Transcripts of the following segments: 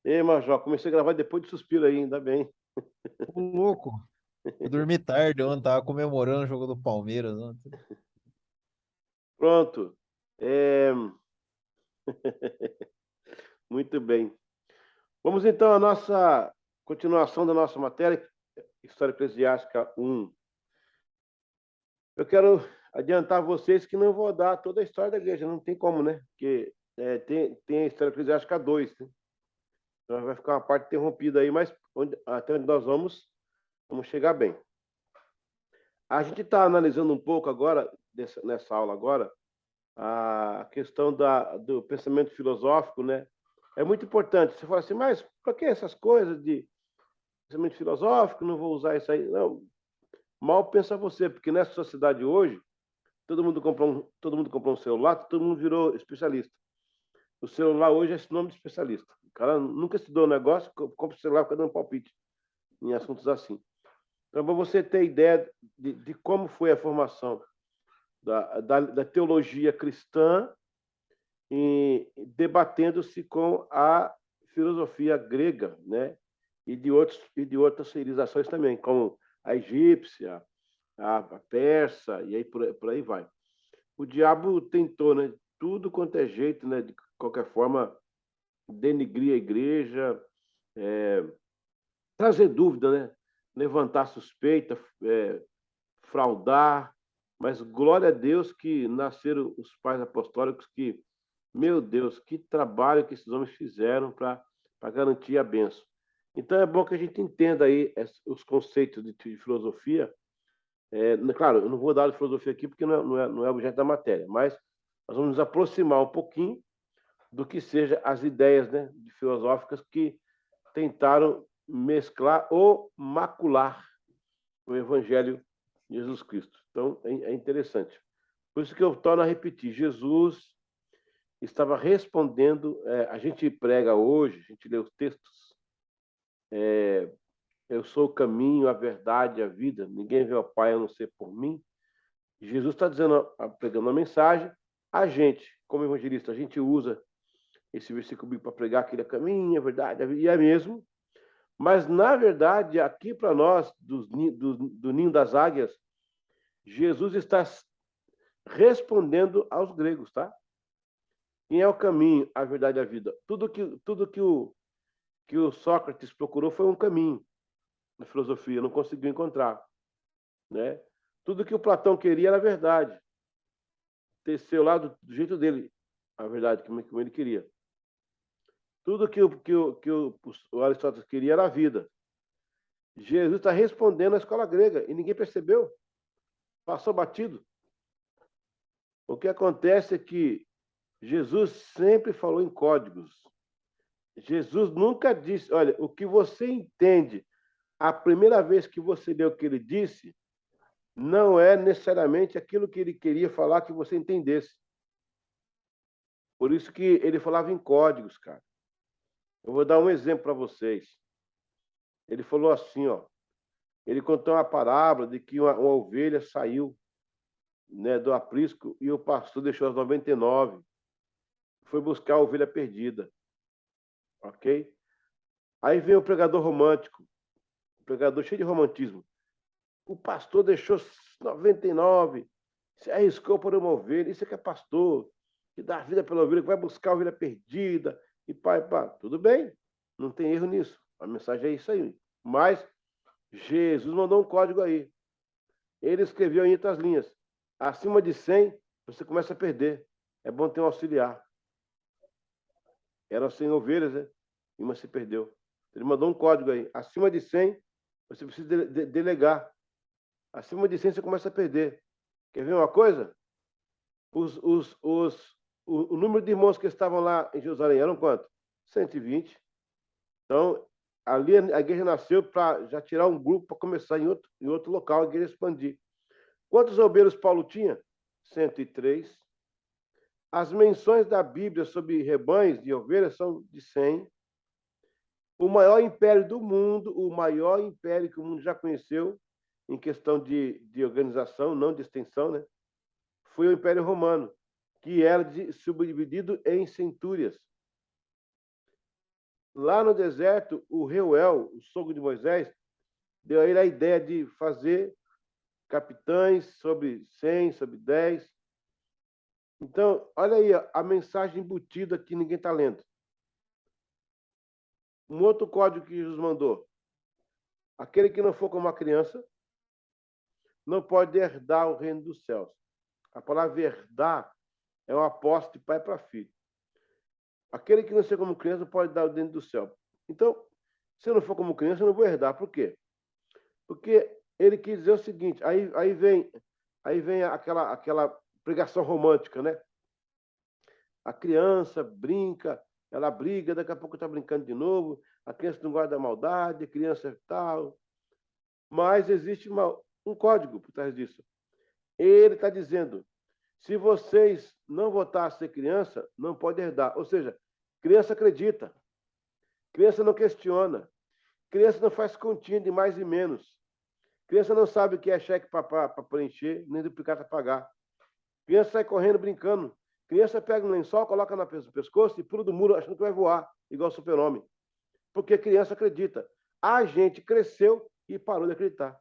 Ei, Major, comecei a gravar depois de suspiro aí, ainda bem. Ô, louco. Eu dormi tarde ontem, tava comemorando o jogo do Palmeiras ontem. Pronto. É, Muito bem. Vamos então à nossa continuação da nossa matéria, História Eclesiástica 1. Eu quero adiantar a vocês que não vou dar toda a história da igreja, não tem como, né? Porque tem a História Eclesiástica 2, né? Então vai ficar uma parte interrompida aí, mas até onde nós vamos chegar bem. A gente está analisando um pouco agora, nessa aula agora, a questão do pensamento filosófico, né? É muito importante. Você fala assim, mas para que essas coisas de pensamento filosófico? Não vou usar isso aí. Não, mal pensa você, porque nessa sociedade hoje, todo mundo comprou um celular, todo mundo virou especialista. O celular hoje é sinônimo de especialista. O cara nunca estudou um negócio, compra o celular fica dando palpite em assuntos assim. Então, para você ter ideia de como foi a formação da teologia cristã, debatendo-se com a filosofia grega, né? E de outras civilizações também, como a egípcia, a persa, e aí por aí vai. O diabo tentou, né? Tudo quanto é jeito, né? De qualquer forma, denigrir a igreja, é, trazer dúvida, né? Levantar suspeita, fraudar, mas glória a Deus que nasceram os pais apostólicos que, meu Deus, que trabalho que esses homens fizeram para garantir a benção. Então é bom que a gente entenda aí os conceitos de filosofia. Claro, eu não vou dar de filosofia aqui porque não é objeto da matéria, mas nós vamos nos aproximar um pouquinho do que seja as ideias, né, filosóficas que tentaram mesclar ou macular o Evangelho de Jesus Cristo. Então, é interessante. Por isso que eu torno a repetir: Jesus estava respondendo. A gente prega hoje, a gente lê os textos. Eu sou o caminho, a verdade e a vida. Ninguém vê o Pai a não ser por mim. Jesus está dizendo, pregando a mensagem. A gente, como evangelista, a gente usa esse versículo bíblico para pregar que ele é caminho, a verdade, a vida, e é mesmo. Mas, na verdade, aqui para nós, do ninho das águias, Jesus está respondendo aos gregos, tá? Quem é o caminho, a verdade e a vida? Tudo que o Sócrates procurou foi um caminho na filosofia, não conseguiu encontrar, né? Tudo que o Platão queria era a verdade, teceu lá do jeito dele, a verdade como ele queria. Tudo que o Aristóteles queria era a vida. Jesus está respondendo à escola grega e ninguém percebeu, passou batido. O que acontece é que Jesus sempre falou em códigos. Jesus nunca disse, olha, o que você entende a primeira vez que você leu o que ele disse, não é necessariamente aquilo que ele queria falar que você entendesse. Por isso que ele falava em códigos, cara. Eu vou dar um exemplo para vocês. Ele falou assim, ó. Ele contou uma parábola de que uma ovelha saiu, né, do aprisco e o pastor deixou as 99. Foi buscar a ovelha perdida, ok? Aí vem o pregador romântico, o pregador cheio de romantismo. O pastor deixou 99, se arriscou por uma ovelha. Isso é que é pastor, que dá a vida pela ovelha, que vai buscar a ovelha perdida. E pá, e pá. Tudo bem, não tem erro nisso. A mensagem é isso aí. Mas Jesus mandou um código aí. Ele escreveu em outras linhas. Acima de 100, você começa a perder. É bom ter um auxiliar. Eram 100 ovelhas, né? E uma se perdeu. Ele mandou um código aí. Acima de 100, você precisa delegar. Acima de 100, você começa a perder. Quer ver uma coisa? Os, os, os, o número de irmãos que estavam lá em Jerusalém eram quanto? 120. Então, ali a igreja nasceu para já tirar um grupo para começar em outro local, a igreja expandir. Quantos obreiros Paulo tinha? 103. As menções da Bíblia sobre rebanhos de ovelhas são de 100. O maior império do mundo, o maior império que o mundo já conheceu, em questão de organização, não de extensão, né? Foi o Império Romano, que era subdividido em centúrias. Lá no deserto, o Reuel, o sogro de Moisés, deu a ele a ideia de fazer capitães sobre 100, sobre 10. Então, olha aí a mensagem embutida que ninguém está lendo. Um outro código que Jesus mandou. Aquele que não for como uma criança não pode herdar o reino dos céus. A palavra herdar é uma aposta de pai para filho. Aquele que não ser como criança pode dar o dentro do céu. Então, se eu não for como criança, eu não vou herdar. Por quê? Porque ele quis dizer o seguinte, aí vem aquela pregação romântica, né? A criança brinca, ela briga, daqui a pouco está brincando de novo, a criança não guarda a maldade, a criança é tal. Mas existe um código por trás disso. Ele está dizendo, se vocês não votar a ser criança, não pode herdar. Ou seja, criança acredita, criança não questiona, criança não faz continha de mais e menos. Criança não sabe o que é cheque para preencher, nem duplicata para pagar. Criança sai correndo, brincando. Criança pega um lençol, coloca no pescoço e pula do muro achando que vai voar, igual o super-homem. Porque criança acredita. A gente cresceu e parou de acreditar.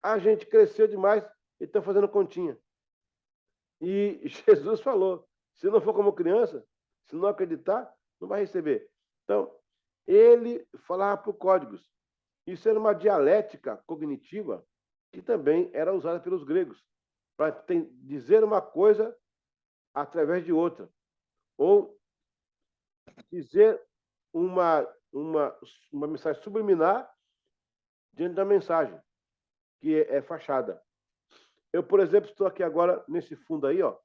A gente cresceu demais e está fazendo continha. E Jesus falou, se não for como criança, se não acreditar, não vai receber. Então, ele falava por códigos. Isso era uma dialética cognitiva que também era usada pelos gregos, para dizer uma coisa através de outra, ou dizer uma mensagem subliminar diante da mensagem, que é fachada. Eu, por exemplo, estou aqui agora nesse fundo aí, ó,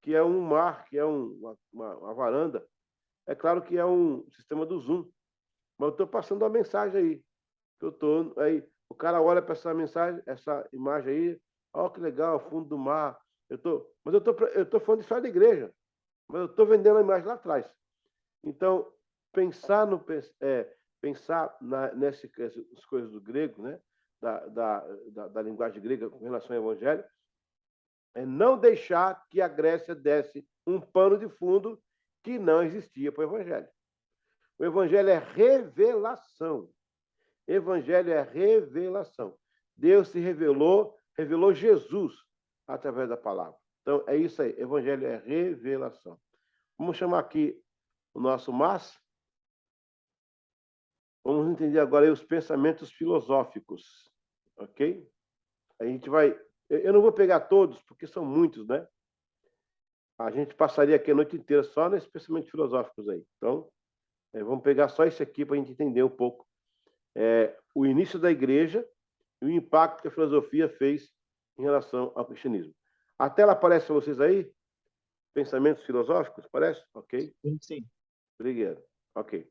que é um mar, que é uma varanda. É claro que é um sistema do Zoom, mas eu estou passando uma mensagem aí. Eu tô aí, o cara olha para essa mensagem, essa imagem aí, ó, que legal, fundo do mar. Eu tô falando de história da igreja, mas eu estou vendendo a imagem lá atrás. Então, nessas coisas do grego, né, da linguagem grega com relação ao evangelho, é não deixar que a Grécia desse um pano de fundo que não existia para o evangelho. O evangelho é revelação. Evangelho é revelação. Deus se revelou Jesus através da palavra. Então, é isso aí. Evangelho é revelação. Vamos chamar aqui o nosso Márcio. Vamos entender agora aí os pensamentos filosóficos. Ok? A gente vai... Eu não vou pegar todos, porque são muitos, né? A gente passaria aqui a noite inteira só nesses pensamentos filosóficos aí. Então, vamos pegar só esse aqui para a gente entender um pouco o início da igreja e o impacto que a filosofia fez em relação ao cristianismo. A tela aparece para vocês aí? Pensamentos filosóficos, parece? Ok. Sim. Obrigado. Ok.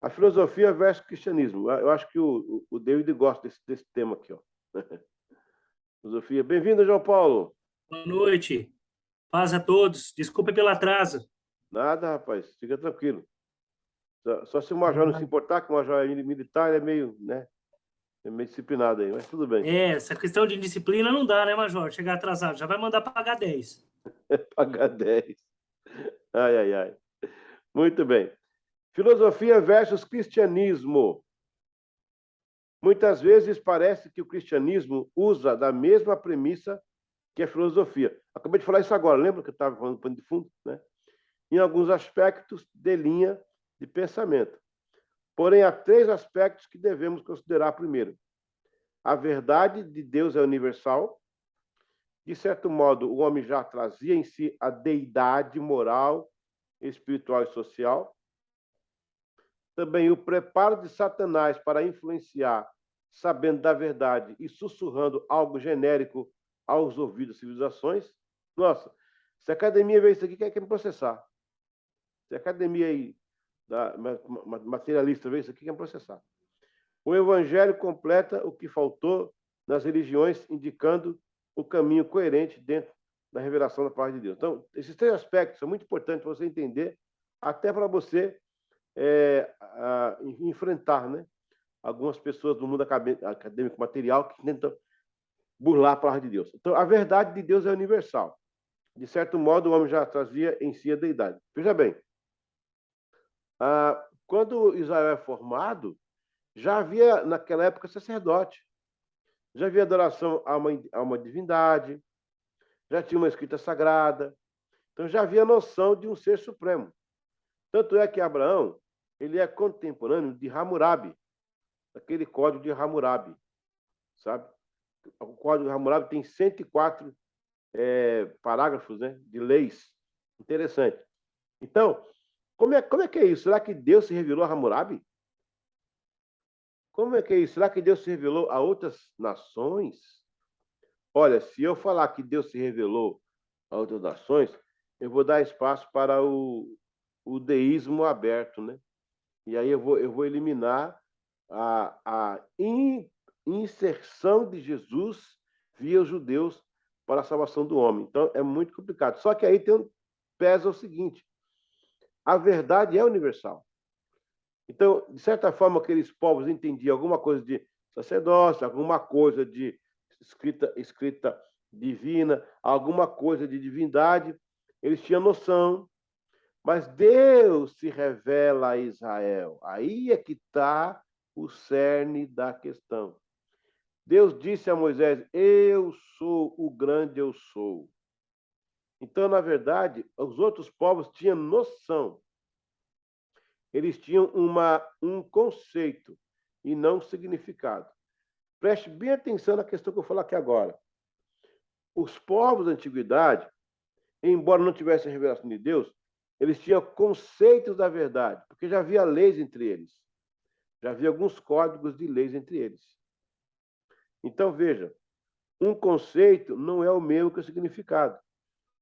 A filosofia versus o cristianismo. Eu acho que o David gosta desse tema aqui, ó. Filosofia. Bem-vindo, João Paulo. Boa noite. Paz a todos. Desculpe pelo atraso. Nada, rapaz. Fica tranquilo. Só se o major não se importar, que o major é militar, ele é meio, né? É meio disciplinado aí, mas tudo bem. Essa questão de disciplina não dá, né, Major? Chegar atrasado, já vai mandar pagar 10. Pagar 10. Ai, ai, ai. Muito bem. Filosofia versus cristianismo. Muitas vezes parece que o cristianismo usa da mesma premissa que a filosofia. Acabei de falar isso agora, lembra que eu estava falando do pano de fundo? Né? Em alguns aspectos de linha de pensamento. Porém, há 3 aspectos que devemos considerar primeiro. A verdade de Deus é universal. De certo modo, o homem já trazia em si a deidade moral, espiritual e social. Também o preparo de Satanás para influenciar, sabendo da verdade e sussurrando algo genérico aos ouvidos das civilizações. Nossa, se a academia vê isso aqui, quer me processar. Se a academia aí, materialista, vê isso aqui, quer me processar. O evangelho completa o que faltou nas religiões, indicando o caminho coerente dentro da revelação da palavra de Deus. Então, esses 3 aspectos são muito importantes para você entender, até para você enfrentar, né, algumas pessoas do mundo acadêmico material que tentam burlar a palavra de Deus. Então, a verdade de Deus é universal. De certo modo, o homem já trazia em si a deidade. Veja bem, Quando Israel é formado, já havia, naquela época, sacerdote. Já havia adoração a uma divindade, já tinha uma escrita sagrada. Então, já havia noção de um ser supremo. Tanto é que Abraão, ele é contemporâneo de Hammurabi, aquele código de Hammurabi, sabe? O código de Hammurabi tem 104 parágrafos, né, de leis. Interessante. Então, como é que é isso? Será que Deus se revelou a Hammurabi? Como é que é isso? Será que Deus se revelou a outras nações? Olha, se eu falar que Deus se revelou a outras nações, eu vou dar espaço para o deísmo aberto, né? E aí eu vou eliminar a inserção de Jesus via os judeus para a salvação do homem. Então, é muito complicado. Só que aí pesa o seguinte: a verdade é universal. Então, de certa forma, aqueles povos entendiam alguma coisa de sacerdócio, alguma coisa de escrita divina, alguma coisa de divindade. Eles tinham noção. Mas Deus se revela a Israel. Aí é que está o cerne da questão. Deus disse a Moisés: eu sou o grande eu sou. Então, na verdade, os outros povos tinham noção. Eles tinham um conceito e não um significado. Preste bem atenção na questão que eu vou falar aqui agora. Os povos da antiguidade, embora não tivessem revelação de Deus, eles tinham conceitos da verdade, porque já havia leis entre eles. Já havia alguns códigos de leis entre eles. Então, veja, um conceito não é o mesmo que o significado.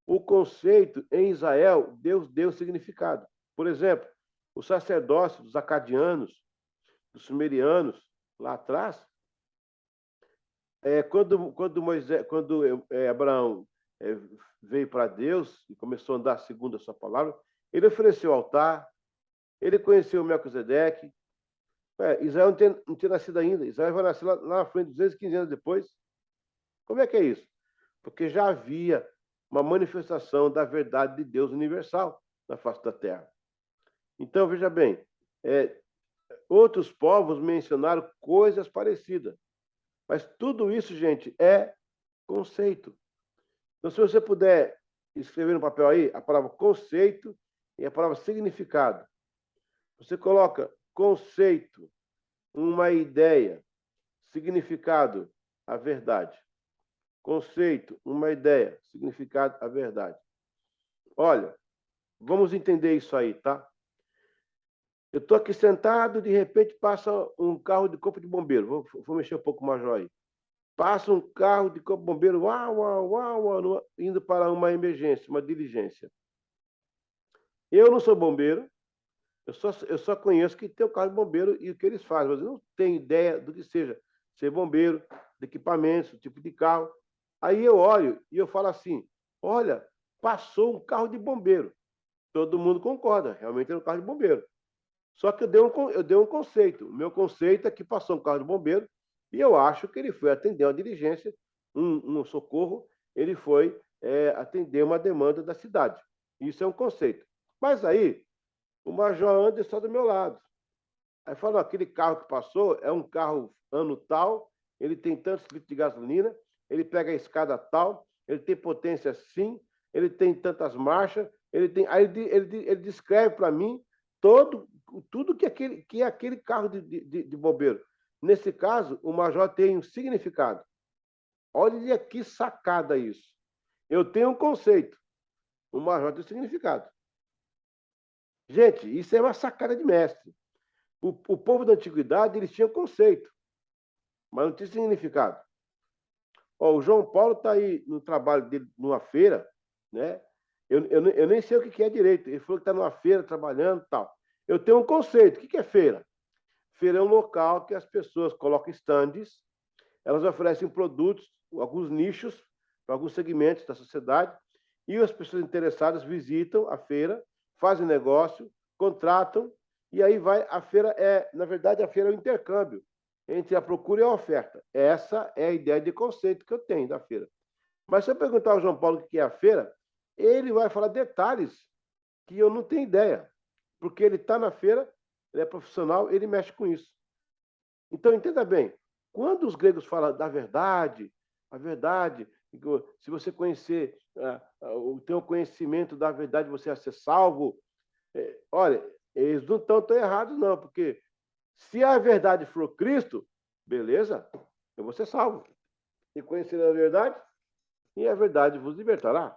O conceito, em Israel, Deus deu significado. Por exemplo, o sacerdócio dos acadianos, dos sumerianos, lá atrás, quando Abraão veio para Deus e começou a andar segundo a sua palavra, ele ofereceu o altar, ele conheceu Melquisedeque. Israel não tinha nascido ainda. Israel vai nascer lá na frente, 215 anos depois. Como é que é isso? Porque já havia uma manifestação da verdade de Deus universal na face da terra. Então, veja bem, outros povos mencionaram coisas parecidas. Mas tudo isso, gente, é conceito. Então, se você puder escrever no papel aí a palavra conceito e a palavra significado. Você coloca conceito, uma ideia, significado, a verdade. Conceito, uma ideia, significado, a verdade. Olha, vamos entender isso aí, tá? Eu estou aqui sentado, de repente passa um carro de corpo de bombeiro. Vou mexer um pouco mais aí. Passa um carro de corpo de bombeiro, uau, uau, uau, uau, indo para uma emergência, uma diligência. Eu não sou bombeiro, eu só conheço que tem o carro de bombeiro e o que eles fazem, mas eu não tenho ideia do que seja ser bombeiro, de equipamentos, tipo de carro. Aí eu olho e eu falo assim: olha, passou um carro de bombeiro. Todo mundo concorda, realmente era um carro de bombeiro. Só que eu dei um conceito. O meu conceito é que passou um carro de bombeiro e eu acho que ele foi atender uma diligência, um socorro, ele foi atender uma demanda da cidade. Isso é um conceito. Mas aí, o Major Anderson está do meu lado. Aí fala: aquele carro que passou é um carro ano tal, ele tem tantos litros de gasolina, ele pega a escada tal, ele tem potência assim, ele tem tantas marchas, ele tem. Aí ele descreve para mim tudo que é aquele carro de bombeiro. Nesse caso, o Major tem um significado. Olha que sacada isso. Eu tenho um conceito, o Major tem um significado. Gente, isso é uma sacada de mestre. O povo da antiguidade, eles tinham conceito, mas não tinha significado. O João Paulo está aí no trabalho dele, numa feira, né? Eu nem sei o que é direito. Ele falou que está numa feira trabalhando e tal. Eu tenho um conceito. O que é feira? Feira é um local que as pessoas colocam estandes, elas oferecem produtos, alguns nichos, para alguns segmentos da sociedade, e as pessoas interessadas visitam a feira, fazem negócio, contratam, e aí vai. A feira na verdade, a feira é o intercâmbio entre a procura e a oferta. Essa é a ideia de conceito que eu tenho da feira. Mas se eu perguntar ao João Paulo o que é a feira, ele vai falar detalhes que eu não tenho ideia. porque ele está na feira, ele é profissional, ele mexe com isso. Então, entenda bem, quando os gregos falam da verdade, a verdade, se você conhecer, ter o conhecimento da verdade, você vai ser salvo. Olha, eles não estão tão errados, não, porque se a verdade for Cristo, beleza, eu vou ser salvo. E conhecer a verdade, e a verdade vos libertará.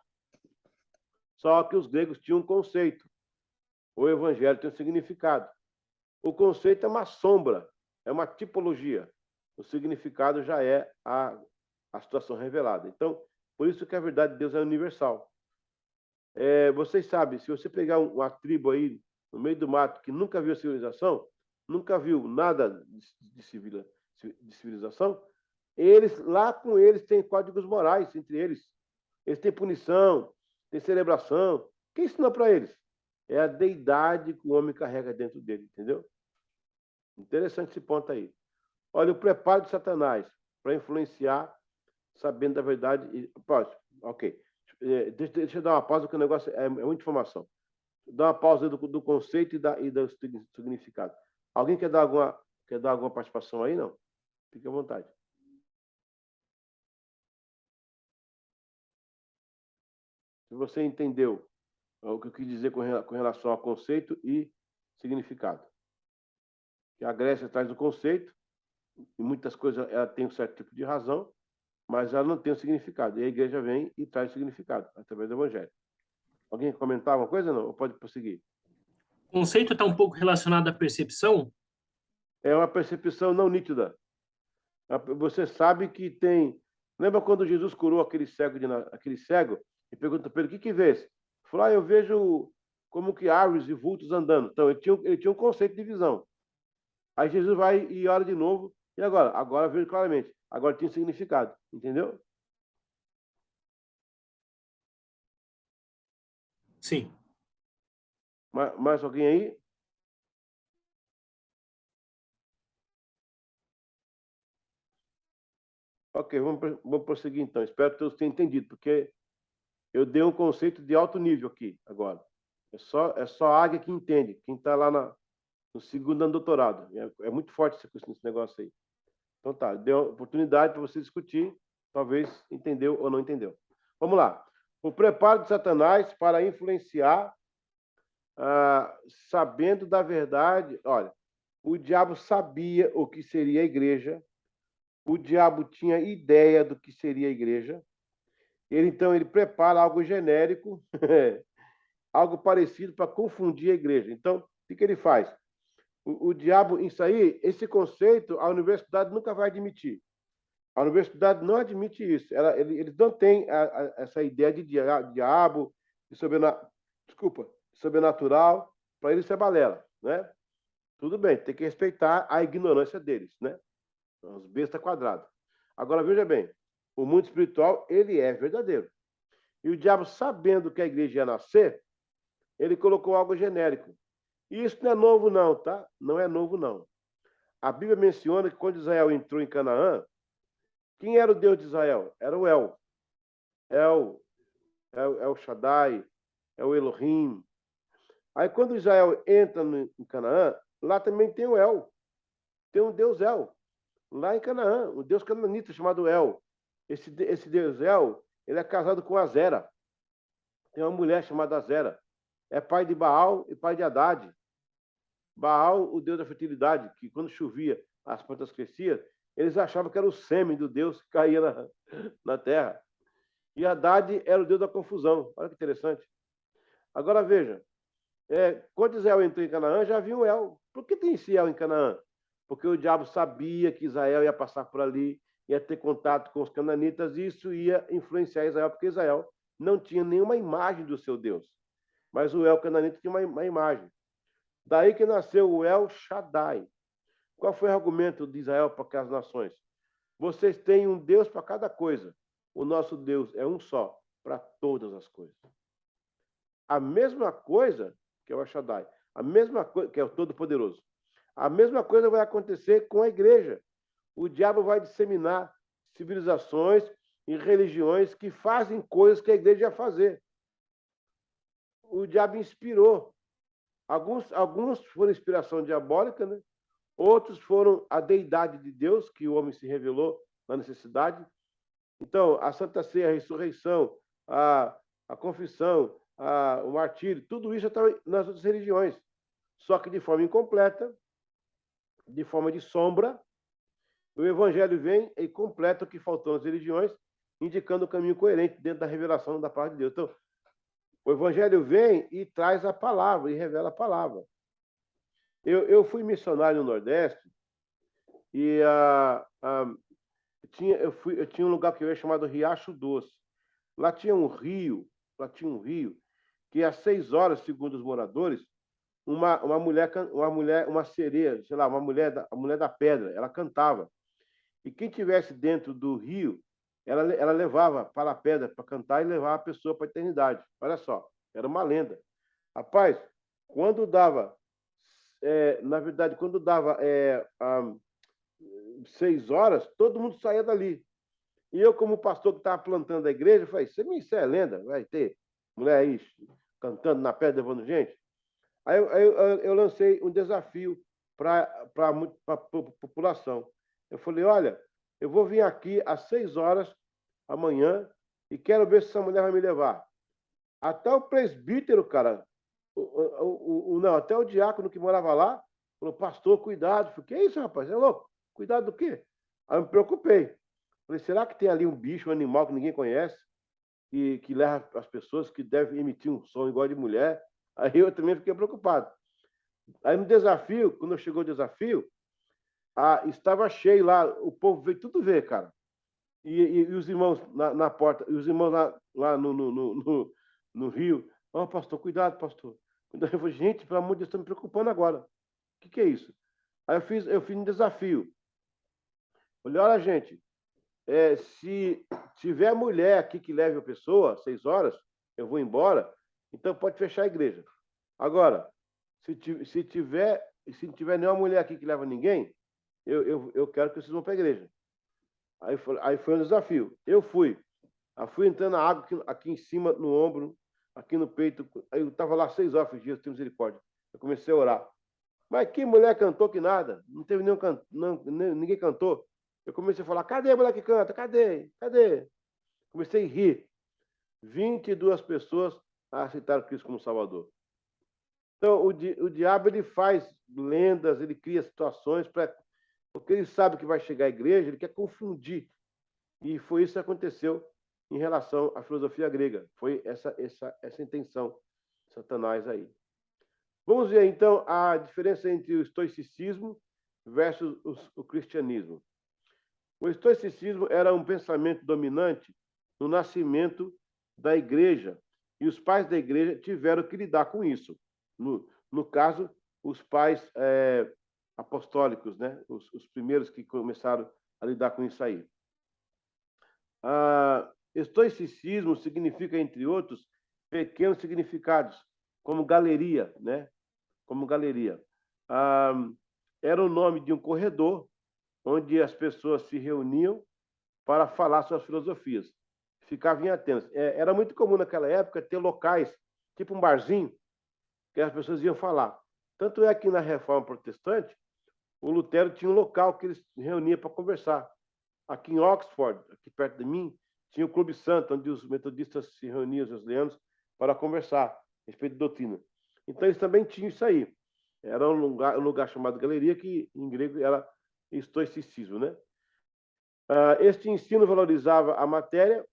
Só que os gregos tinham um conceito. O evangelho tem um significado. O conceito é uma sombra, é uma tipologia. O significado já é a situação revelada. Então, por isso que a verdade de Deus é universal. Vocês sabem, se você pegar uma tribo aí no meio do mato que nunca viu civilização, nunca viu nada de civilização, lá com eles têm códigos morais entre eles. Eles têm punição, têm celebração. Quem ensinou para eles? É a deidade que o homem carrega dentro dele, entendeu? Interessante esse ponto aí. Olha, o preparo de Satanás para influenciar, sabendo da verdade. Ok. Deixa eu dar uma pausa, porque o negócio é muita informação. Dá uma pausa do conceito e do significado. Alguém quer dar alguma participação aí? Não? Fique à vontade. Se você entendeu o que eu quis dizer com relação ao conceito e significado. Que a Grécia traz o conceito, e muitas coisas ela tem um certo tipo de razão, mas ela não tem o significado. E a igreja vem e traz o significado, através do Evangelho. Alguém quer comentar alguma coisa? Não? Ou pode prosseguir? O conceito está um pouco relacionado à percepção? É uma percepção não nítida. Você sabe que tem... Lembra quando Jesus curou aquele cego e perguntou para ele, o que vês? Falou, eu vejo como que árvores e vultos andando. Então, ele tinha um conceito de visão. Aí Jesus vai e ora de novo. E agora? Agora vejo claramente. Agora tem significado. Entendeu? Sim. Mais alguém aí? Ok, vamos prosseguir então. Espero que todos tenham entendido, porque eu dei um conceito de alto nível aqui agora. É só a águia que entende. Quem está lá no segundo ano do doutorado. É muito forte esse negócio aí. Então tá, deu oportunidade para você discutir, talvez entendeu ou não entendeu. Vamos lá. O preparo de Satanás para influenciar, sabendo da verdade. Olha, o diabo sabia o que seria a igreja, o diabo tinha ideia do que seria a igreja, então ele prepara algo genérico, algo parecido para confundir a igreja. Então, o que ele faz? O diabo, isso aí, esse conceito, a universidade nunca vai admitir. A universidade não admite isso. Eles não têm essa ideia de diabo, de sobrenatural. Para eles isso é balela, né? Tudo bem, tem que respeitar a ignorância deles, né? Os bestas quadrados. Agora, veja bem, o mundo espiritual, ele é verdadeiro. E o diabo, sabendo que a igreja ia nascer, ele colocou algo genérico. E isso não é novo, não, tá? Não é novo, não. A Bíblia menciona que quando Israel entrou em Canaã, quem era o Deus de Israel? Era o El. El Shaddai, é o Elohim. Aí quando Israel entra em Canaã, lá também tem o El. Tem um Deus El. Lá em Canaã, um Deus cananita chamado El. Esse Deus El, ele é casado com Azera. Tem uma mulher chamada Azera. É pai de Baal e pai de Haddad. Baal, o deus da fertilidade, que quando chovia, as plantas cresciam, eles achavam que era o sêmen do Deus que caía na terra. E Haddad era o deus da confusão. Olha que interessante. Agora veja, quando Israel entrou em Canaã, já havia um El. Por que tem esse El em Canaã? Porque o diabo sabia que Israel ia passar por ali, ia ter contato com os cananitas, e isso ia influenciar Israel, porque Israel não tinha nenhuma imagem do seu Deus. Mas o El cananita tinha uma imagem. Daí que nasceu o El Shaddai. Qual foi o argumento de Israel para aquelas nações? Vocês têm um Deus para cada coisa. O nosso Deus é um só para todas as coisas. A mesma coisa, que é o El Shaddai, a mesma coisa, que é o Todo-Poderoso, a mesma coisa vai acontecer com a igreja. O diabo vai disseminar civilizações e religiões que fazem coisas que a igreja ia fazer. O diabo inspirou Alguns foram inspiração diabólica, né? Outros foram a deidade de Deus, que o homem se revelou na necessidade. Então, a Santa Ceia, a ressurreição, a confissão, o martírio, tudo isso está nas outras religiões, só que de forma incompleta, de forma de sombra. O Evangelho vem e completa o que faltou nas religiões, indicando o caminho coerente dentro da revelação da palavra de Deus. Então, o Evangelho vem e traz a palavra, e revela a palavra. Eu fui missionário no Nordeste e eu tinha um lugar que eu ia chamado Riacho Doce. Lá tinha um rio, que às 6 horas, segundo os moradores, uma sereia, sei lá, a mulher da pedra, ela cantava. E quem tivesse dentro do rio, ela levava para a pedra para cantar e levava a pessoa para a eternidade. Olha só, era uma lenda. Rapaz, quando dava, na verdade, quando dava 6 horas, todo mundo saía dali. E eu, como pastor que estava plantando a igreja, falei, isso é lenda, vai ter mulher aí cantando na pedra, levando gente. Aí eu lancei um desafio para a população. Eu falei, olha, eu vou vir aqui às 6 horas amanhã e quero ver se essa mulher vai me levar. Até o presbítero, cara, não, até o diácono que morava lá, falou, pastor, cuidado. Falei, que é isso, rapaz? É louco? Cuidado do quê? Aí eu me preocupei. Falei, será que tem ali um bicho, um animal que ninguém conhece, que leva as pessoas, que deve emitir um som igual de mulher? Aí eu também fiquei preocupado. Aí no desafio, quando chegou o desafio, estava cheio lá, o povo veio tudo ver, cara. E os irmãos na porta, e os irmãos lá no rio, pastor, cuidado, pastor. Eu falei, gente, pelo amor de Deus, estou me preocupando agora. O que é isso? Aí eu fiz um desafio. Falei, olha, gente, se tiver mulher aqui que leve a pessoa, 6 horas, eu vou embora, então pode fechar a igreja. Agora, se não tiver nenhuma mulher aqui que leva ninguém, eu quero que vocês vão para a igreja. Aí foi um desafio. Eu fui entrando na água aqui em cima, no ombro, aqui no peito. Aí eu estava lá 6 horas, Deus tem misericórdia. Eu comecei a orar. Mas que mulher cantou que nada? Não teve ninguém cantou. Eu comecei a falar, cadê a mulher que canta? Cadê? Cadê? Comecei a rir. 22 pessoas aceitaram Cristo como Salvador. Então, o diabo ele faz lendas, ele cria situações, porque ele sabe que vai chegar à igreja, ele quer confundir. E foi isso que aconteceu em relação à filosofia grega. Foi essa intenção de Satanás aí. Vamos ver, então, a diferença entre o estoicismo versus o cristianismo. O estoicismo era um pensamento dominante no nascimento da igreja, e os pais da igreja tiveram que lidar com isso. No caso, os pais apostólicos, né? Os primeiros que começaram a lidar com isso aí. Estoicismo significa, entre outros, pequenos significados, como galeria, né? Como galeria. Era o nome de um corredor onde as pessoas se reuniam para falar suas filosofias. Ficavam em Atenas. Era muito comum naquela época ter locais, tipo um barzinho, que as pessoas iam falar. Tanto é que na Reforma Protestante, o Lutero tinha um local que eles se reuniam para conversar. Aqui em Oxford, aqui perto de mim, tinha o Clube Santo, onde os metodistas se reuniam, os wesleyanos, para conversar a respeito de doutrina. Então, eles também tinham isso aí. Era um lugar chamado galeria, que em grego era estoicismo, né? Este ensino valorizava a matéria,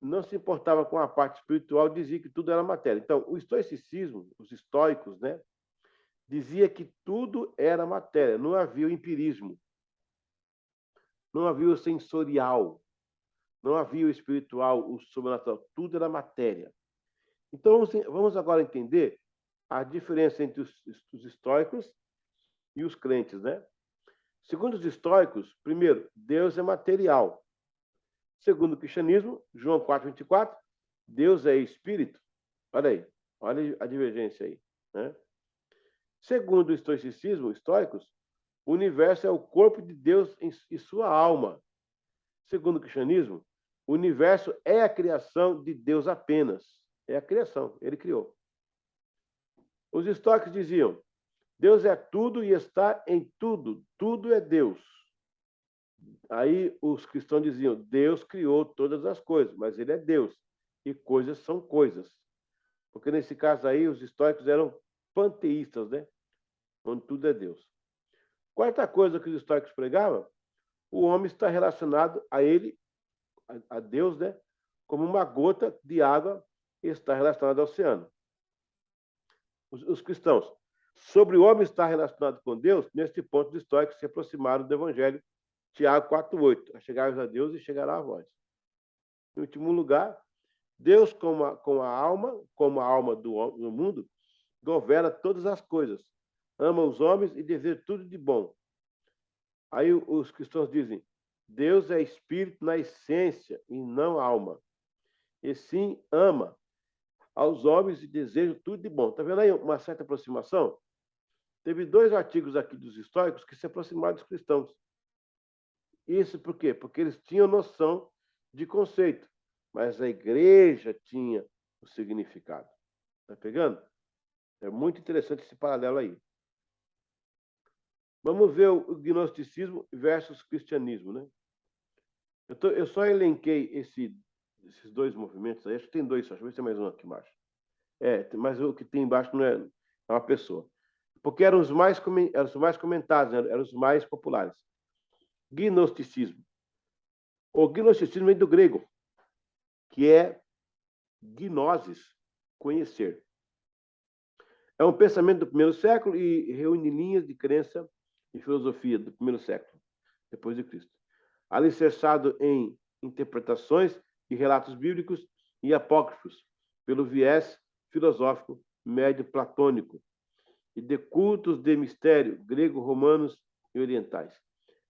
não se importava com a parte espiritual, dizia que tudo era matéria. Então, o estoicismo, os estoicos, né, dizia que tudo era matéria, não havia o empirismo, não havia o sensorial, não havia o espiritual, o sobrenatural, tudo era matéria. Então, vamos agora entender a diferença entre os estoicos e os crentes, né? Segundo os estoicos, primeiro, Deus é material. Segundo o cristianismo, João 4:24, Deus é espírito. Olha aí, olha a divergência aí, né? Segundo o estoicismo, estoicos, o universo é o corpo de Deus e sua alma. Segundo o cristianismo, o universo é a criação de Deus apenas. É a criação, ele criou. Os estoicos diziam: Deus é tudo e está em tudo. Tudo é Deus. Aí os cristãos diziam: Deus criou todas as coisas, mas ele é Deus. E coisas são coisas. Porque nesse caso aí, os estoicos eram panteístas, né? Onde tudo é Deus. Quarta coisa que os estoicos pregavam: o homem está relacionado a ele, a Deus, né? Como uma gota de água está relacionada ao oceano. Os cristãos: sobre o homem estar relacionado com Deus, neste ponto os estoicos se aproximaram do Evangelho, Tiago 4,8. Chegai a Deus e chegará a vós. Em último lugar, Deus, como a alma do mundo, governa todas as coisas, ama os homens e deseja tudo de bom. Aí os cristãos dizem: Deus é espírito na essência e não alma. E sim ama aos homens e deseja tudo de bom. Está vendo aí uma certa aproximação? Teve 2 artigos aqui dos estoicos que se aproximaram dos cristãos. Isso por quê? Porque eles tinham noção de conceito, mas a igreja tinha o significado. Está pegando? É muito interessante esse paralelo aí. Vamos ver o gnosticismo versus cristianismo, né? Eu só elenquei esses 2 movimentos aí. Acho que tem 2 só. Deixa eu ver se tem mais um aqui embaixo. Mas o que tem embaixo não é uma pessoa. Porque eram os mais comentados, né? Eram os mais populares. Gnosticismo. O gnosticismo vem do grego, que é gnosis, conhecer. É um pensamento do primeiro século e reúne linhas de crença e filosofia do primeiro século, depois de Cristo. Alicerçado em interpretações e relatos bíblicos e apócrifos, pelo viés filosófico médio-platônico, e de cultos de mistério grego-romanos e orientais.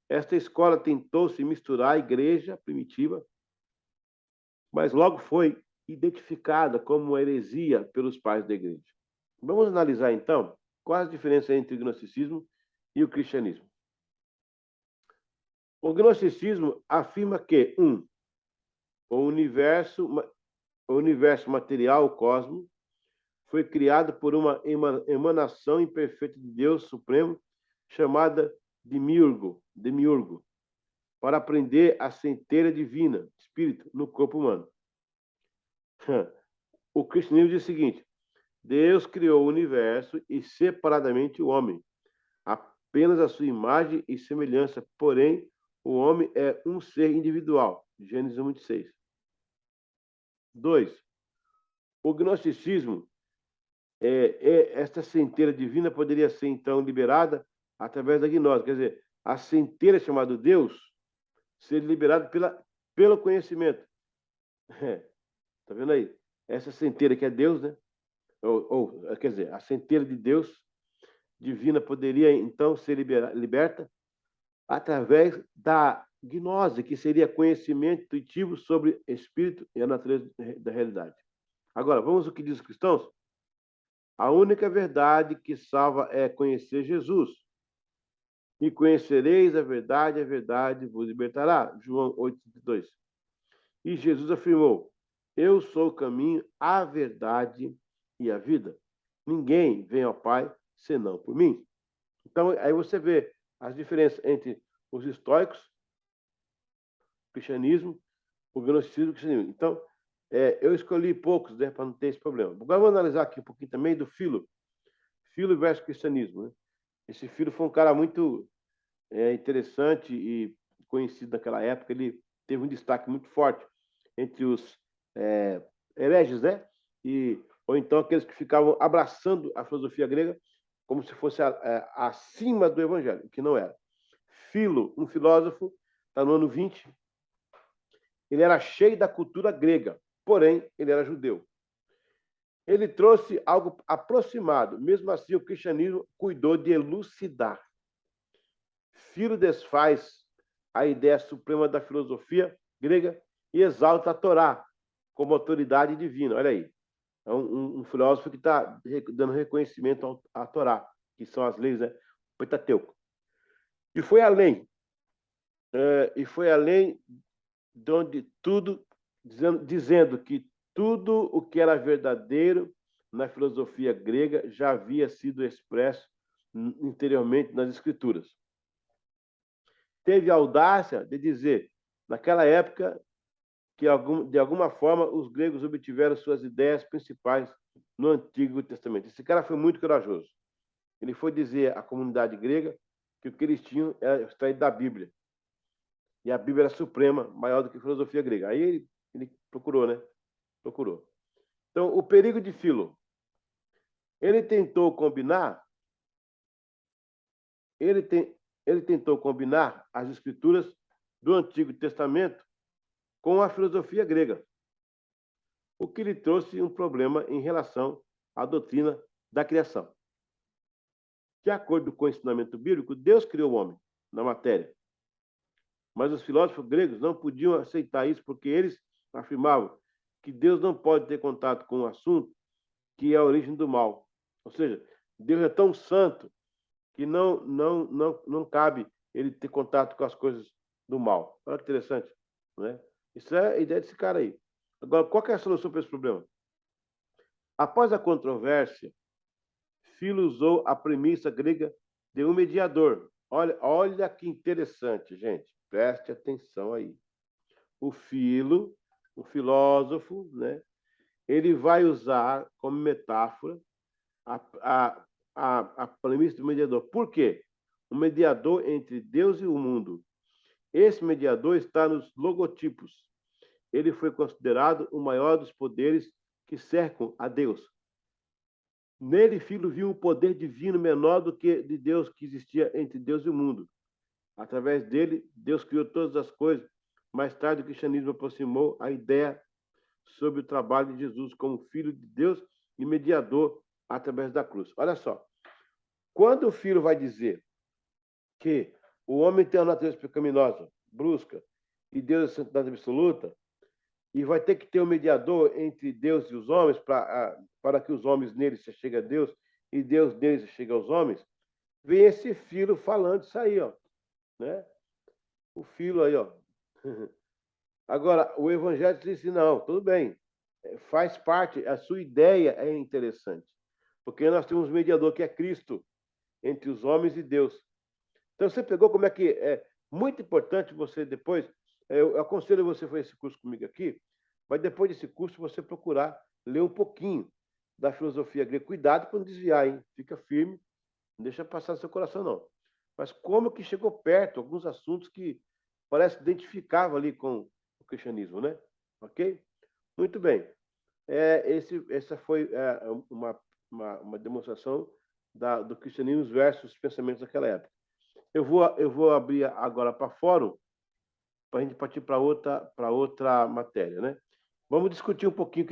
Esta escola tentou se misturar à igreja primitiva, mas logo foi identificada como uma heresia pelos pais da igreja. Vamos analisar, então, quais as diferenças entre o gnosticismo e o cristianismo. O gnosticismo afirma que, o universo material, o cosmos, foi criado por uma emanação imperfeita de Deus Supremo, chamada demiurgo, para aprender a centelha divina, espírito, no corpo humano. O cristianismo diz o seguinte: Deus criou o universo e separadamente o homem, apenas a sua imagem e semelhança, porém o homem é um ser individual. Gênesis 1:6. 2. O gnosticismo, esta centelha divina poderia ser então liberada através da gnose, quer dizer, a centelha chamada Deus ser liberada pelo conhecimento. Tá vendo aí? Essa centelha que é Deus, né? Quer dizer, a centelha de Deus divina poderia então ser liberta através da gnose, que seria conhecimento intuitivo sobre espírito e a natureza da realidade. Agora, vamos ao que diz os cristãos? A única verdade que salva é conhecer Jesus. E conhecereis a verdade vos libertará. João 8:32. E Jesus afirmou: eu sou o caminho, a verdade e a vida. Ninguém vem ao Pai senão por mim. Então, aí você vê as diferenças entre os estoicos, o cristianismo, o gnosticismo e o cristianismo. Então, eu escolhi poucos, né, para não ter esse problema. Agora vamos analisar aqui um pouquinho também do Filo versus cristianismo, né? Esse Filo foi um cara muito interessante e conhecido naquela época. Ele teve um destaque muito forte entre os hereges, né? Ou então aqueles que ficavam abraçando a filosofia grega como se fosse acima do evangelho, que não era. Filo, um filósofo, está no ano 20. Ele era cheio da cultura grega, porém, ele era judeu. Ele trouxe algo aproximado, mesmo assim o cristianismo cuidou de elucidar. Filo desfaz a ideia suprema da filosofia grega e exalta a Torá como autoridade divina. Olha aí, é um filósofo que está dando reconhecimento à Torá, que são as leis, né? O Pentateuco. E foi além de onde tudo, dizendo que tudo o que era verdadeiro, na filosofia grega já havia sido expresso interiormente nas escrituras. Teve a audácia de dizer, naquela época, que de alguma forma os gregos obtiveram suas ideias principais no Antigo Testamento. Esse cara foi muito corajoso. Ele foi dizer à comunidade grega que o que eles tinham era extraído da Bíblia. E a Bíblia era suprema, maior do que a filosofia grega. Aí ele procurou, né? Procurou. Então, o perigo de Filo. Ele tentou combinar as escrituras do Antigo Testamento com a filosofia grega, o que lhe trouxe um problema em relação à doutrina da criação. De acordo com o ensinamento bíblico, Deus criou o homem na matéria. Mas os filósofos gregos não podiam aceitar isso porque eles afirmavam que Deus não pode ter contato com um assunto que é a origem do mal. Ou seja, Deus é tão santo que não cabe ele ter contato com as coisas do mal. Olha que interessante, né? Isso é a ideia desse cara aí. Agora, qual que é a solução para esse problema? Após a controvérsia, Filo usou a premissa grega de um mediador. Olha que interessante, gente. Preste atenção aí. O Filo, o filósofo, né? Ele vai usar como metáfora a premissa do mediador. Por quê? O mediador entre Deus e o mundo. Esse mediador está nos logotipos. Ele foi considerado o maior dos poderes que cercam a Deus. Nele, Filo viu um poder divino menor do que de Deus que existia entre Deus e o mundo. Através dele, Deus criou todas as coisas. Mais tarde, o cristianismo aproximou a ideia sobre o trabalho de Jesus como Filho de Deus e mediador através da cruz. Olha só. Quando o Filho vai dizer que o homem tem uma natureza pecaminosa, brusca, e Deus é santidade absoluta, e vai ter que ter um mediador entre Deus e os homens para que os homens neles se cheguem a Deus e Deus neles se chegue aos homens, vem esse Filho falando isso aí, ó, né? O Filho aí, ó. Agora, o Evangelho diz assim, não, tudo bem, faz parte, a sua ideia é interessante, porque nós temos um mediador que é Cristo, entre os homens e Deus. Então, você pegou como é que é muito importante você depois, eu aconselho você a fazer esse curso comigo aqui, mas depois desse curso você procurar ler um pouquinho da filosofia grega. Cuidado para não desviar, hein? Fica firme, não deixa passar do seu coração, não. Mas como que chegou perto, alguns assuntos que parece que identificava ali com o cristianismo, né? Ok? Muito bem. Essa foi uma demonstração do cristianismo versus os pensamentos daquela época. Eu vou abrir agora para fórum para a gente partir para outra matéria, né? Vamos discutir um pouquinho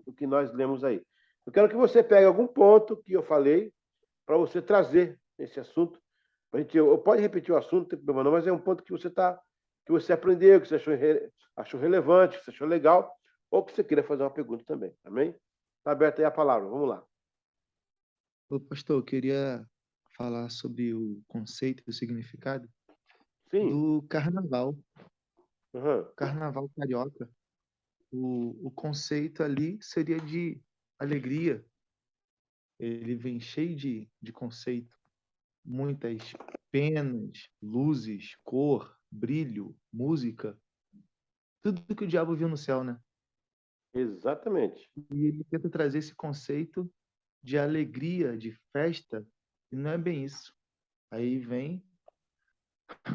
o que nós lemos aí. Eu quero que você pegue algum ponto que eu falei para você trazer esse assunto. Pode repetir o assunto, não tem problema não, mas é um ponto que você aprendeu, que você achou relevante, que você achou legal, ou que você queira fazer uma pergunta também, amém? Está aberta aí a palavra, vamos lá. Ô, pastor, eu queria falar sobre o conceito e o significado Sim. do carnaval. Uhum. Carnaval carioca. O conceito ali seria de alegria. Ele vem cheio de conceito. Muitas penas, luzes, cor, brilho, música. Tudo que o diabo viu no céu, né? Exatamente. E ele tenta trazer esse conceito de alegria, de festa, e não é bem isso. Aí vem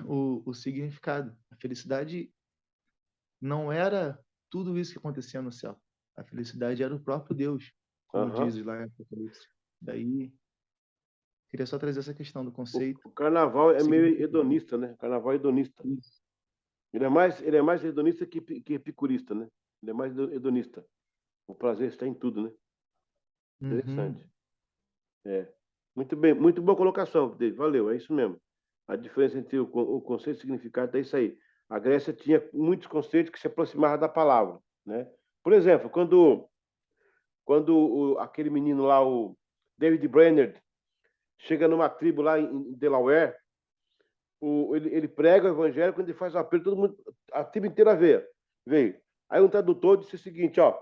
o significado. A felicidade não era tudo isso que acontecia no céu. A felicidade era o próprio Deus, como diz lá em Apocalipse. Daí, queria só trazer essa questão do conceito. O carnaval é meio hedonista, né? O carnaval é hedonista. Isso. Ele é mais hedonista que epicurista, né? Ele é mais hedonista. O prazer está em tudo, né? Interessante. Muito bem, muito boa colocação, David. Valeu, é isso mesmo. A diferença entre o conceito e o significado é isso aí. A Grécia tinha muitos conceitos que se aproximavam da palavra, né? Por exemplo, quando aquele menino lá, o David Brainerd, chega numa tribo lá em Delaware, ele prega o evangelho, quando ele faz o apelo, todo mundo, a tribo inteira veio. Aí um tradutor disse o seguinte, ó,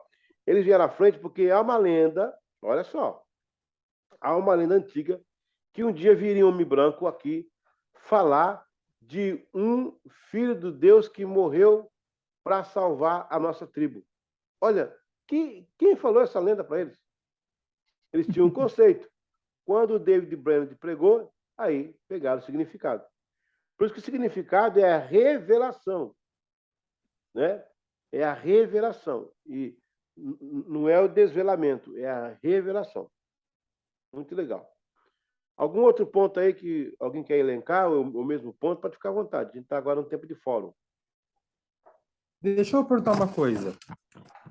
eles vieram à frente porque há uma lenda Olha só, há uma lenda antiga que um dia viria um homem branco aqui falar de um filho do Deus que morreu para salvar a nossa tribo. Olha, quem falou essa lenda para eles? Eles tinham um conceito. Quando o David Brainerd pregou, aí pegaram o significado. Por isso que o significado é a revelação, né? É a revelação. E não é o desvelamento, é a revelação. Muito legal. Algum outro ponto aí que alguém quer elencar, o mesmo ponto, pode ficar à vontade. A gente está agora no tempo de fórum. Deixa eu perguntar uma coisa.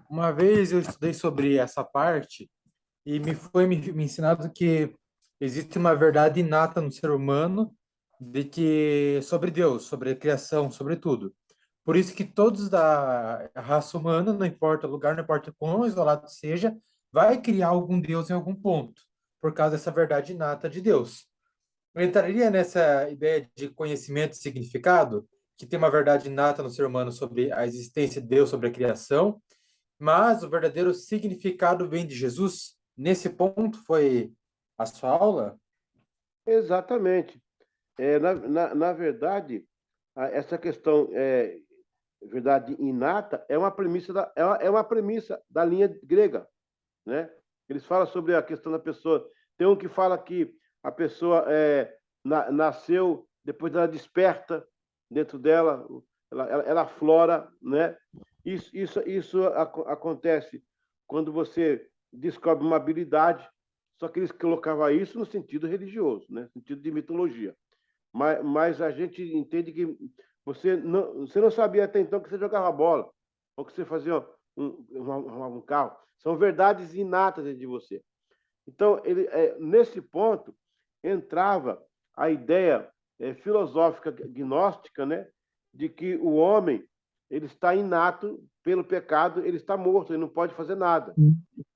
Uma vez eu estudei sobre essa parte e me ensinado que existe uma verdade inata no ser humano de que sobre Deus, sobre a criação, sobre tudo. Por isso que todos da raça humana, não importa o lugar, não importa quão isolado seja, vai criar algum Deus em algum ponto, por causa dessa verdade inata de Deus. Eu entraria nessa ideia de conhecimento e significado, que tem uma verdade inata no ser humano sobre a existência de Deus, sobre a criação, mas o verdadeiro significado vem de Jesus. Nesse ponto foi a sua aula? Exatamente. Na verdade, essa questão verdade inata é uma premissa uma premissa da linha grega, né? Eles falam sobre a questão da pessoa. Tem um que fala que a pessoa nasceu, depois ela desperta dentro dela, ela aflora, né? Isso acontece quando você descobre uma habilidade, só que eles colocavam isso no sentido religioso, né? No sentido de mitologia. Mas a gente entende que você não sabia até então que você jogava bola, ou que você fazia um carro. São verdades inatas dentro de você. Então, nesse ponto, entrava a ideia filosófica gnóstica, né, de que o homem ele está inato pelo pecado, ele está morto, ele não pode fazer nada.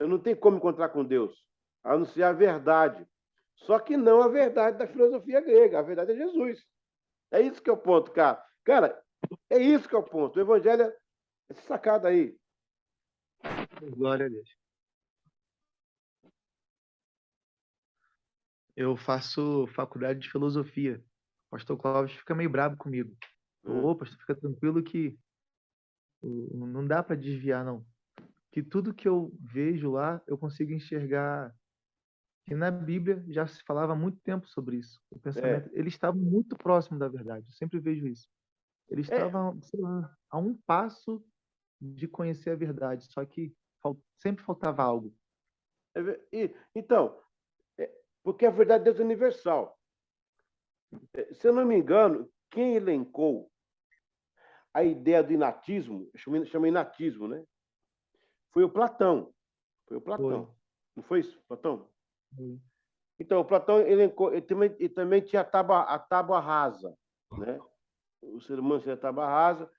Ele não tem como encontrar com Deus, a não ser a verdade. Só que não a verdade da filosofia grega, a verdade é Jesus. É isso que é o ponto, cara. Cara, é isso que é o ponto. O evangelho é essa sacada aí. Glória a Deus. Eu faço faculdade de filosofia. O pastor Clóvis fica meio bravo comigo. Ô, pastor, fica tranquilo que não dá para desviar, não. Que tudo que eu vejo lá, eu consigo enxergar. Que na Bíblia já se falava há muito tempo sobre isso. O pensamento, eles estavam muito próximos da verdade. Eu sempre vejo isso. Eles estavam, sei lá, a um passo de conhecer a verdade, só que sempre faltava algo. Então, porque a verdade de Deus é universal. Se eu não me engano, quem elencou a ideia do inatismo, chama inatismo, né? Foi o Platão. Foi o Platão. Foi. Não foi isso, Platão? Foi. Então, o Platão elencou, ele também tinha a tábua rasa, né? O ser humano tinha a tábua rasa.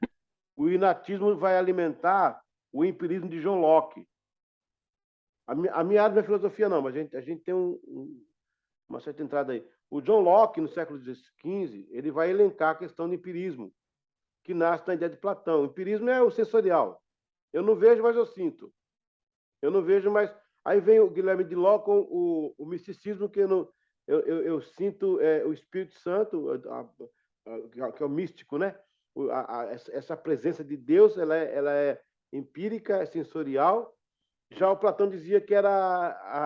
O inatismo vai alimentar o empirismo de John Locke. A minha área não é filosofia, não, mas a gente tem uma certa entrada aí. O John Locke, no século XV, ele vai elencar a questão do empirismo, que nasce na ideia de Platão. O empirismo é o sensorial. Eu não vejo, mas eu sinto. Eu não vejo, mas... Aí vem o Guilherme de Ló com o misticismo, que eu sinto o Espírito Santo, que é o místico, né? Essa presença de Deus, ela é empírica, é sensorial. Já o Platão dizia que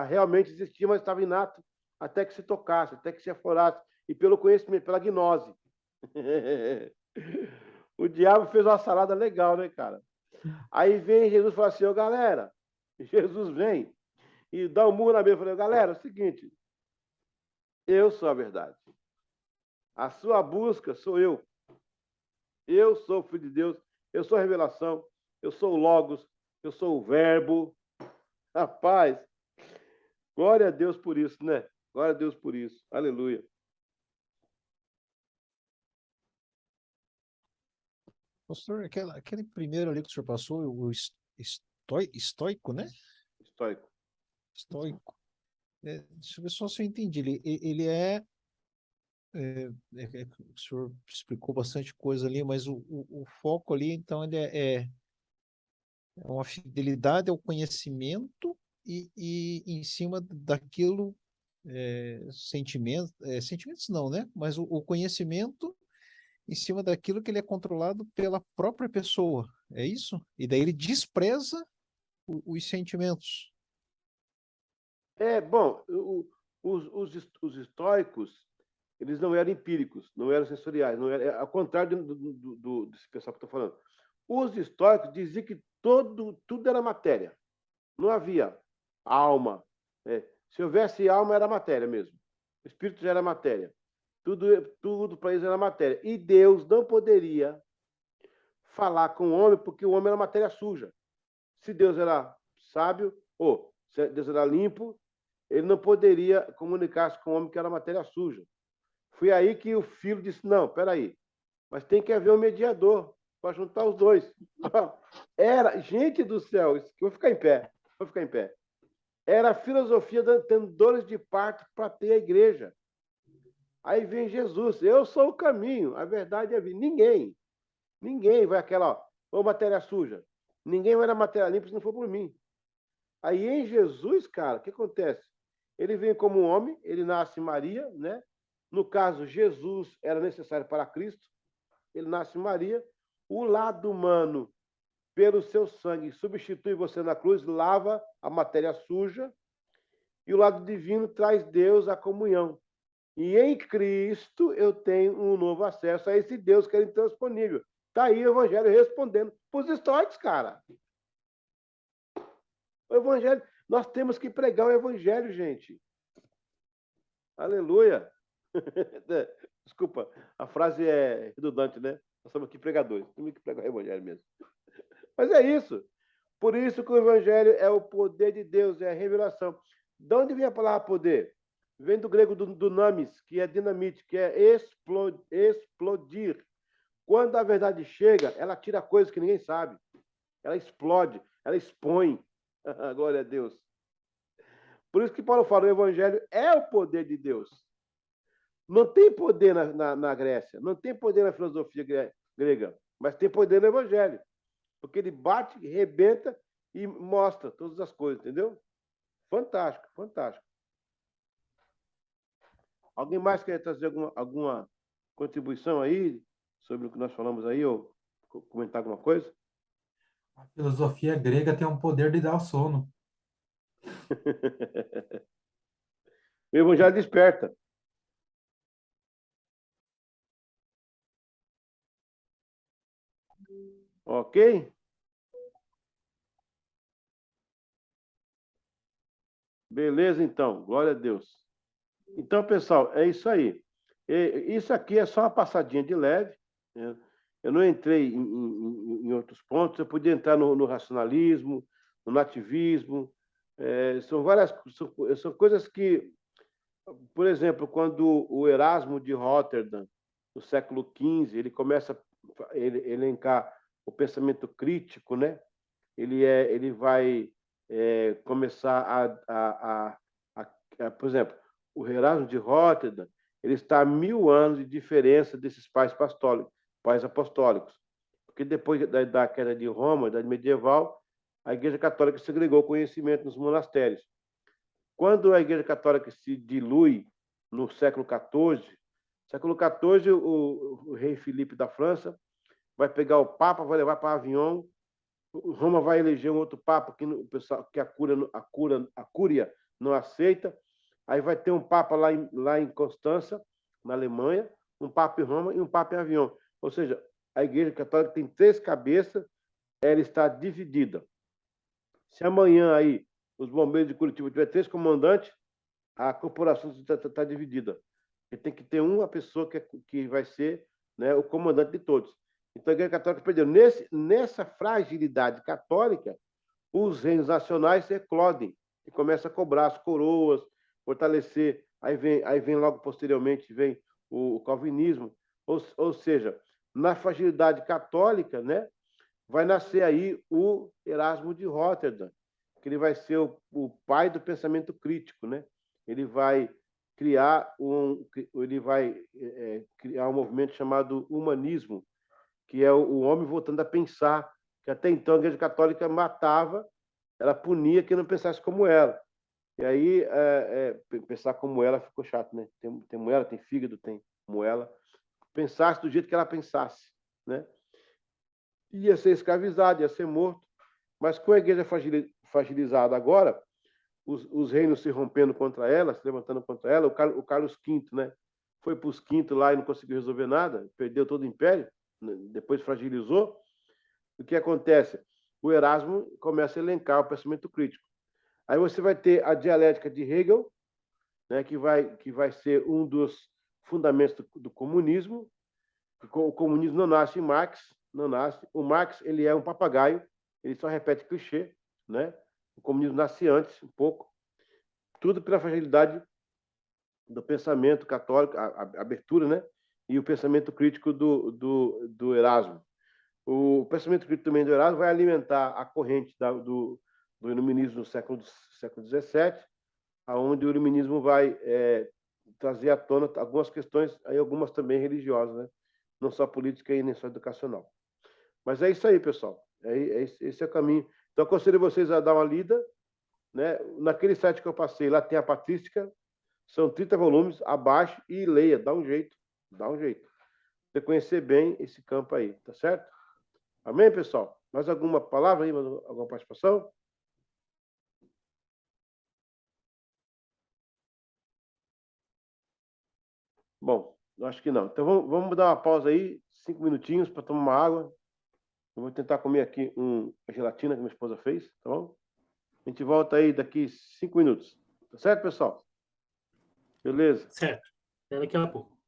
realmente existia, mas estava inato, até que se tocasse, até que se aflorasse, e pelo conhecimento, pela gnose. O diabo fez uma salada legal, né, cara? Aí vem Jesus e fala assim, galera, Jesus vem e dá um murro na mesa e fala, galera, é o seguinte, eu sou a verdade. A sua busca sou eu. Eu sou o Filho de Deus, eu sou a revelação, eu sou o Logos, eu sou o Verbo. Rapaz, glória a Deus por isso, né? Glória a Deus por isso. Aleluia. Pastor, aquele primeiro ali que o senhor passou, o estoico, né? Histórico. Estoico. Deixa eu ver só se eu entendi. Ele o senhor explicou bastante coisa ali, mas o foco ali, então, ele é uma fidelidade ao conhecimento e em cima daquilo, sentimentos não, né? Mas o conhecimento em cima daquilo que ele é controlado pela própria pessoa, é isso? E daí ele despreza os sentimentos. Bom, os estoicos, eles não eram empíricos, não eram sensoriais, não era, ao contrário desse pessoal que eu estou falando. Os estoicos diziam que tudo era matéria, não havia alma. Se houvesse alma, era matéria mesmo. O espírito já era matéria. Tudo para eles era matéria. E Deus não poderia falar com o homem, porque o homem era matéria suja. Se Deus era sábio, ou se Deus era limpo, ele não poderia comunicar-se com o homem que era matéria suja. Foi aí que o filho disse, não, peraí, mas tem que haver um mediador para juntar os dois. Gente do céu, vou ficar em pé, Era a filosofia tendo dores de parto para ter a igreja. Aí vem Jesus, eu sou o caminho, a verdade e a vida. Ninguém vai matéria suja. Ninguém vai na matéria limpa se não for por mim. Aí em Jesus, cara, o que acontece? Ele vem como um homem, ele nasce em Maria, né? No caso, Jesus era necessário para Cristo, ele nasce em Maria. O lado humano, pelo seu sangue, substitui você na cruz, lava a matéria suja, e o lado divino traz Deus à comunhão. E em Cristo eu tenho um novo acesso a esse Deus que é intransponível. Está aí o Evangelho respondendo para os estoicos, cara. O Evangelho, nós temos que pregar o Evangelho, gente. Aleluia. Desculpa, a frase é redundante, né? Nós somos aqui pregadores, temos que pregar o Evangelho mesmo. Mas é isso. Por isso que o Evangelho é o poder de Deus, é a revelação. De onde vem a palavra poder? Vem do grego dunamis, que é dinamite, que é explodir. Quando a verdade chega, ela tira coisas que ninguém sabe. Ela explode, ela expõe. Glória a Deus. Por isso que Paulo fala, o Evangelho é o poder de Deus. Não tem poder na Grécia, não tem poder na filosofia grega, mas tem poder no Evangelho. Porque ele bate, rebenta e mostra todas as coisas, entendeu? Fantástico, fantástico. Alguém mais quer trazer alguma contribuição aí sobre o que nós falamos aí, ou comentar alguma coisa? A filosofia grega tem um poder de dar sono. O Evangelho desperta. Ok? Beleza, então. Glória a Deus. Então, pessoal, é isso aí. Isso aqui é só uma passadinha de leve, né? Eu não entrei em outros pontos. Eu podia entrar no racionalismo, no nativismo. São coisas que, por exemplo, quando o Erasmo de Roterdã, no século XV, ele começa a elencar o pensamento crítico, né? Ele vai começar por exemplo, o Erasmo de Roterdã, ele está a 1000 anos de diferença desses pais apostólicos, porque depois da queda de Roma, da Idade Medieval, a Igreja Católica segregou o conhecimento nos monastérios. Quando a Igreja Católica se dilui no século XIV, o rei Filipe da França vai pegar o Papa, vai levar para Avignon. Roma vai eleger um outro papa que a cúria não aceita. Aí vai ter um papa lá em Constança, na Alemanha, um papa em Roma e um papa em Avignon. Ou seja, a Igreja Católica tem 3 cabeças, ela está dividida. Se amanhã aí os bombeiros de Curitiba tiver 3 comandantes, a corporação está dividida. E tem que ter uma pessoa que vai ser, né, o comandante de todos. Então a Igreja Católica perdeu. Nessa fragilidade católica, os reinos nacionais se eclodem e começam a cobrar as coroas, fortalecer. Aí vem logo posteriormente vem o calvinismo. Ou seja, na fragilidade católica, né, vai nascer aí o Erasmo de Roterdã, que ele vai ser o pai do pensamento crítico, né? Ele vai criar um movimento chamado humanismo, que é o homem voltando a pensar, que até então a Igreja Católica matava ela punia quem não pensasse como ela. E aí, pensar como ela ficou chato, né? Tem moela, tem fígado, tem moela. Pensasse do jeito que ela pensasse, né? Ia ser escravizado, ia ser morto. Mas com a igreja fragilizada agora, os reinos se rompendo contra ela, se levantando contra ela, o Carlos V, né? Foi para os quintos lá e não conseguiu resolver nada, perdeu todo o império, né? Depois fragilizou. O que acontece? O Erasmo começa a elencar o pensamento crítico. Aí você vai ter a dialética de Hegel, né, que vai ser um dos fundamentos do comunismo. O comunismo não nasce em Marx, não nasce. O Marx, ele é um papagaio, ele só repete clichê, né? O comunismo nasce antes, um pouco. Tudo pela fragilidade do pensamento católico, a abertura, né? E o pensamento crítico do Erasmo. O pensamento crítico também do Erasmo vai alimentar a corrente do iluminismo no século XVII, onde o iluminismo vai trazer à tona algumas questões, aí algumas também religiosas, né? Não só política e nem só educacional. Mas é isso aí, pessoal. Esse é o caminho. Então, aconselho vocês a dar uma lida, né? Naquele site que eu passei, lá tem a patrística, são 30 volumes, abaixo, e leia, dá um jeito. Você conhecer bem esse campo aí, tá certo? Amém, pessoal? Mais alguma palavra aí? Alguma participação? Bom, acho que não. Então vamos dar uma pausa aí, 5 minutinhos para tomar uma água. Eu vou tentar comer aqui a gelatina que minha esposa fez, tá bom? A gente volta aí daqui 5 minutos. Tá certo, pessoal? Beleza? Certo. Até daqui a pouco.